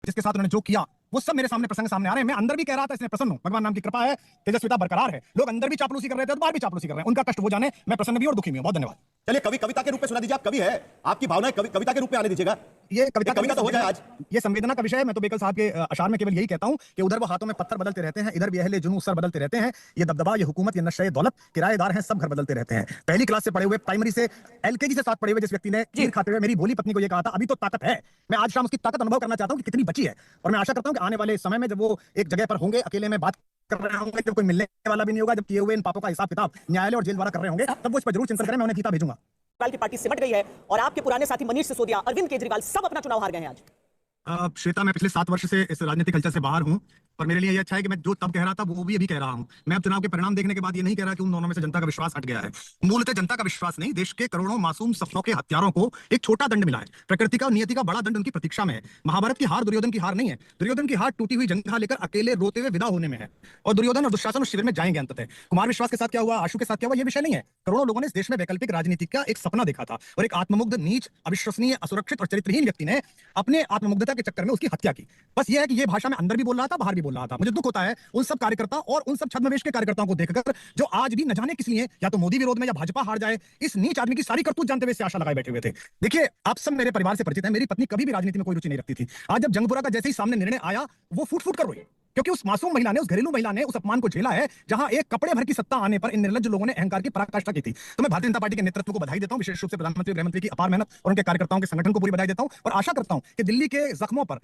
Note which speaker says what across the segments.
Speaker 1: जिसके साथ उन्होंने जो किया वो सब मेरे सामने प्रसंग सामने आ रहे हैं। मैं अंदर भी कह रहा था इसलिए प्रसन्न हूं, भगवान नाम की कृपा है, तेजस्विता बरकरार है। लोग अंदर भी चापलूसी कर रहे थे और बाहर भी चापलूसी कर रहे हैं, उनका कष्ट वो जाने। मैं प्रसन्न भी और दुखी भी हूं। बहुत धन्यवाद।
Speaker 2: चलिए कविता के रूप में सुना दीजिए। आप कवि है, आपकी भावनाएं कविता के रूप में आने दीजिएगा।
Speaker 1: ये कविता
Speaker 2: तो हो जाए आज।
Speaker 1: ये संवेदना का विषय है। मैं तो बेकल साहब के अशार में केवल यही कहता हूं कि उधर वो हाथों में पत्थर बदलते रहते हैं, इधर भी अहले जुनू सर बदलते रहते हैं। ये दबदबा, ये हुकूमत, ये नशे दौलत, किराएदार हैं, सब घर बदलते रहते हैं। पहली क्लास से पढ़े हुए, प्राइमरी से एलकेजी से साथ पढ़े हुए जिस व्यक्ति ने खीर खाते हुए मेरी भोली पत्नी को ये कहा था अभी तो ताकत है, मैं आज शाम उसकी ताकत अनुभव करना चाहता हूं कि कितनी बची है। और मैं आशा करता हूं कि आने वाले समय में जब वो एक जगह पर होंगे, अकेले में बात कर रहे होंगे, जब कोई मिलने वाला भी नहीं होगा, जब किए हुए इन पापों का हिसाब किताब न्यायालय और जेल द्वारा कर रहे होंगे, तब वो इस पर जरूर चिंतन करें। मैं उन्हें गीता भेजूंगा।
Speaker 3: की पार्टी सिमट गई है और आपके पुराने साथी मनीष सिसोदिया, अरविंद केजरीवाल सब अपना चुनाव हार गए हैं आज।
Speaker 1: श्वेता, मैं पिछले 7 वर्ष से इस राजनीतिक कल्चर से बाहर हूं, पर मेरे लिए ये अच्छा है कि मैं जो तब कह रहा था वो भी अभी कह रहा हूं। मैं अब चुनाव के परिणाम देखने के बाद ये नहीं कह रहा कि उन दोनों में से जनता का विश्वास हट गया है। मूलतः जनता का विश्वास नहीं, देश के करोड़ों मासूम सपनों के हत्यारों को एक छोटा दंड मिला है। प्रकृति का, नियति का बड़ा दंड उनकी प्रतीक्षा में है। महाभारत की हार दुर्योधन की हार नहीं है। दुर्योधन की हार टूटी हुई जंघा लेकर अकेले रोते हुए विदा होने में है, और दुर्योधन और दुशासन उस शिविर में जाएंगे अंततः। कुमार विश्वास के साथ क्या हुआ, आशु के साथ क्या हुआ, ये विषय नहीं है। करोड़ों लोगों ने इस देश में वैकल्पिक राजनीति का एक सपना देखा था, और एक आत्ममुग्ध, नीच, अविश्वसनीय, असुरक्षित और चरित्रहीन व्यक्ति ने अपने आत्ममुग्धता के चक्कर में उसकी हत्या की। बस ये है कि ये भाषा में अंदर भी बोल रहा था, बाहर भी बोल रहा था। मुझे दुख होता है उन सब कार्यकर्ता और उन सब छद्मवेश के कार्यकर्ताओं को देखकर जो आज भी न जाने किस लिए या तो मोदी विरोध में या भाजपा हार जाए, इस नीच आदमी की सारी करतूत जानते हुए आशा लगाए बैठे हुए थे। देखिए, आप सब मेरे परिवार से परिचित हैं। मेरी पत्नी कभी भी राजनीति में कोई रुचि नहीं रखती थी। आज जब जंगपुरा का जैसे ही सामने निर्णय आया, वो फूट फूट कर रोई, क्योंकि उस मासूम महिला ने, उस घरेलू महिला ने उस अपमान को झेला है जहां एक कपड़े भर की सत्ता आने पर इन निर्लज्ज लोगों ने अहंकार की पराकाष्ठा की थी। तो मैं भारतीय जनता पार्टी के नेतृत्व को बधाई देता हूं, विशेष रूप से प्रधानमंत्री, गृहमंत्री की अपार मेहनत और उनके कार्यकर्ताओं के संगठन को पूरी बधाई देता हूं, और आशा करता हूं कि दिल्ली के जख्मों पर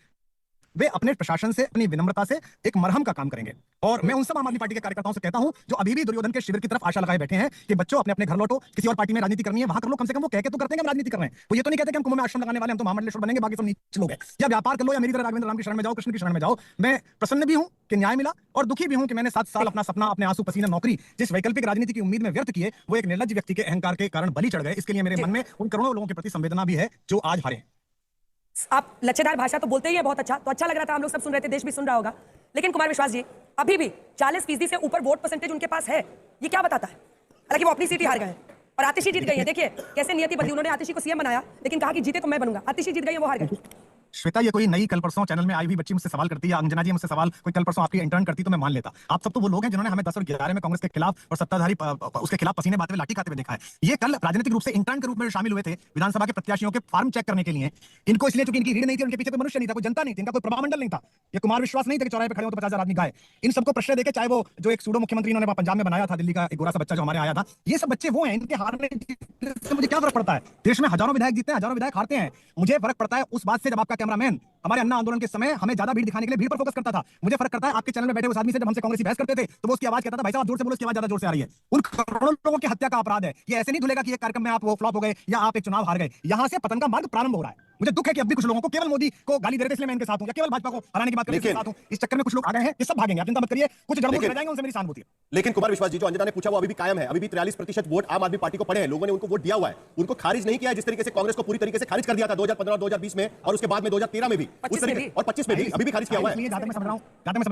Speaker 1: वे अपने प्रशासन से, अपनी विनम्रता से एक मरहम का काम करेंगे। और मैं उन सब आम आदमी पार्टी के कार्यकर्ताओं से कहता हूं जो अभी भी दुर्योधन के शिविर की तरफ आशा लगाए बैठे हैं कि बच्चों अपने अपने घर लौटो, किसी और पार्टी में राजनीति करनी है वहां कर लो। कम से कम वो कह के तो करते हैं कि हम राजनीति कर रहे हैं। वो ये तो नहीं कहते कि हम कुंभ में आश्रम लगाने वाले, हम तो महामंडलेश्वर बनेंगे, बाकी सब नीच लोग हैं। या व्यापार कर लो, या मेरी तरह राघवेंद्र राम की शरण में जाओ, कृष्ण की शरण में जाओ। मैं प्रसन्न भी हूं कि न्याय मिला, और दुखी भी हूं कि मैंने 7 साल अपना सपना, अपने आंसू पसीना, नौकरी, जिस वैकल्पिक राजनीति की उम्मीद में व्यर्थ किए, वो एक निर्लज्ज व्यक्ति के अहंकार के कारण बलि चढ़ गए। इसके लिए मेरे मन में उन करोड़ों लोगों के प्रति संवेदना भी है जो आज हारे।
Speaker 3: आप लच्छेदार भाषा तो बोलते ही है बहुत अच्छा, तो अच्छा लग रहा था, हम लोग सब सुन रहे थे, देश भी सुन रहा होगा। लेकिन कुमार विश्वास जी, अभी भी 40% से ऊपर वोट परसेंटेज उनके पास है, ये क्या बताता है? हालांकि वो अपनी सीट ही हार गए हैं और आतिशी जीत गई है। देखिए कैसे नियति बदली, उन्होंने आतिशी को सीएम बनाया लेकिन कहा कि जीते तो मैं बनूंगा। आतिशी जीत गई है, वो हार गए।
Speaker 1: श्वेता, ये कोई नई कल परसों चैनल में आई हुई बच्ची मुझसे सवाल करती है, अंजना जी मुझसे सवाल कोई कल परसों आपकी इंटर्न करती तो मैं मान लेता। आप सब तो वो लोग हैं जिन्होंने हमें 10 और 11 में कांग्रेस के खिलाफ और सत्ताधारी उसके खिलाफ पसीने बहाते हुए, लाठी खाते हुए देखा है। ये कल राजनीतिक रूप से इंटर्न के रूप में शामिल हुए थे विधानसभा के प्रत्याशियों के फॉर्म चेक करने के लिए। इनको इसलिए चूंकि इनकी रीढ़ नहीं थी, उनके पीछे कोई मनुष्य नहीं था, कोई जनता नहीं थी, इनका कोई प्रभामंडल नहीं था। ये कुमार विश्वास नहीं था कि चौराहे पे खड़े हो तो 50,000 आदमी गाए। इन सबको प्रश्रय देके, चाहे वो जो एक सूडो मुख्यमंत्री इन्होंने पंजाब में बनाया था, दिल्ली का एक गोरा सा बच्चा जो हमारे आया था, ये सब बच्चे वो हैं। इनके हारने से मुझे क्या फर्क पड़ता है? देश में हजारों विधायक जीतते हैं, हजारों विधायक हारते हैं। मुझे फर्क पड़ता है उस बात से जब आपका कैमरामैन हमारे अन्ना आंदोलन के समय हमें ज्यादा भीड़ दिखाने के लिए भीड़ पर फोकस करता था। मुझे फर्क करता है आपके चैनल में बैठे उस आदमी से जब हमसे कांग्रेसी बहस करते थे तो वो उसकी आवाज कहता था, भाई साहब आप जोर से बोलो, उसकी आवाज ज्यादा जोर से आ रही है। उन करोड़ों लोगों की हत्या का अपराध है। ये ऐसे नहीं धुलेगा कि एक कार्यक्रम में आप वो फ्लॉप हो गए या आप एक चुनाव हार गए। यहां से पतन का मार्ग प्रारंभ हो रहा है। मुझे दुख है कि अब भी कुछ लोगों को केवल मोदी को गाली दे रहे थे इसलिए मैं इनके साथ हूं, या केवल भाजपा को हराने की बात करने के साथ हूं। इस चक्कर में कुछ लोग आ गए हैं, ये सब भागेंगे, आप चिंता मत करिए। कुछ जड़बूट रह जाएंगे, उनसे मेरी सहानुभूति है।
Speaker 2: लेकिन कुमार विश्वास जी, जो अंजना ने पूछा वो अभी भी कायम है। अभी भी 43% वोट आम आदमी पार्टी को पड़े हैं। लोगों ने उनको वोट दिया हुआ है, उनको खारिज नहीं किया है। जिस तरीके से कांग्रेस को पूरी तरीके से खारिज कर दिया था 2015 और 2020 में, और उसके बाद में 2013 में भी, उस तरीके और 25 में भी अभी भी खारिज किया हुआ है।
Speaker 1: जहां तक मैं समझ रहा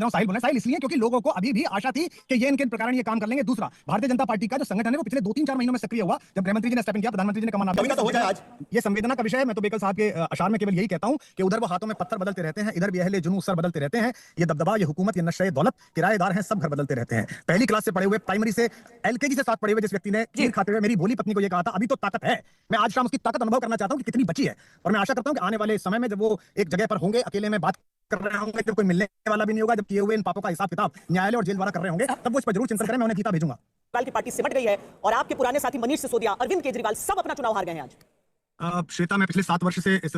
Speaker 1: हूं साहिल बोला, साहिल इसलिए क्योंकि लोगों को अभी भी आशा थी कि ये इनके प्रकार ये काम कर लेंगे। दूसरा, भारतीय जनता पार्टी का जो संगठन है वो पिछले 2-3-4 महीनों में सक्रिय हुआ। जब गृहमंत्री जी ने स्टेप इन किया, प्रधानमंत्री जी ने कमान
Speaker 2: कविता तो हो जाए आज।
Speaker 1: ये संवेदना का विषय है। मैं तो बेकल साहब के अशार में केवल यही कहता हूं कि उधर वो हाथों में पत्थर बदलते रहते हैं, इधर भी अहले जुनू सर बदलते रहते हैं। ये दबदबा, ये हुकूमत, ये नशे दौलत, किराएदार हैं, सब घर बदलते रहते हैं। पहली क्लास से पढ़े हुए, प्राइमरी से एलकेजी से साथ पढ़े हुए जिस व्यक्ति ने खीर खाते हुए मेरी भोली पत्नी को ये कहा था अभी तो ताकत है, मैं आज शाम उसकी ताकत अनुभव करना चाहता हूं कि कितनी बची है। और मैं आशा करता हूं कि आने वाले समय में जब वो एक जगह पर होंगे, अकेले में बात कर रहे होंगे, जब कोई मिलने वाला भी नहीं होगा, जब किए हुए इन पापों का हिसाब किताब न्यायालय और जेल द्वारा कर रहे होंगे, तब वो इस पर जरूर चिंतन करें। मैं उन्हें गीता भेजूंगा।
Speaker 3: की पार्टी सिमट गई है और आपके पुराने साथी मनीष सिसोदिया, अरविंद केजरीवाल सब अपना चुनाव हार गए हैं आज।
Speaker 1: श्वेता, मैं पिछले 7 वर्ष से इस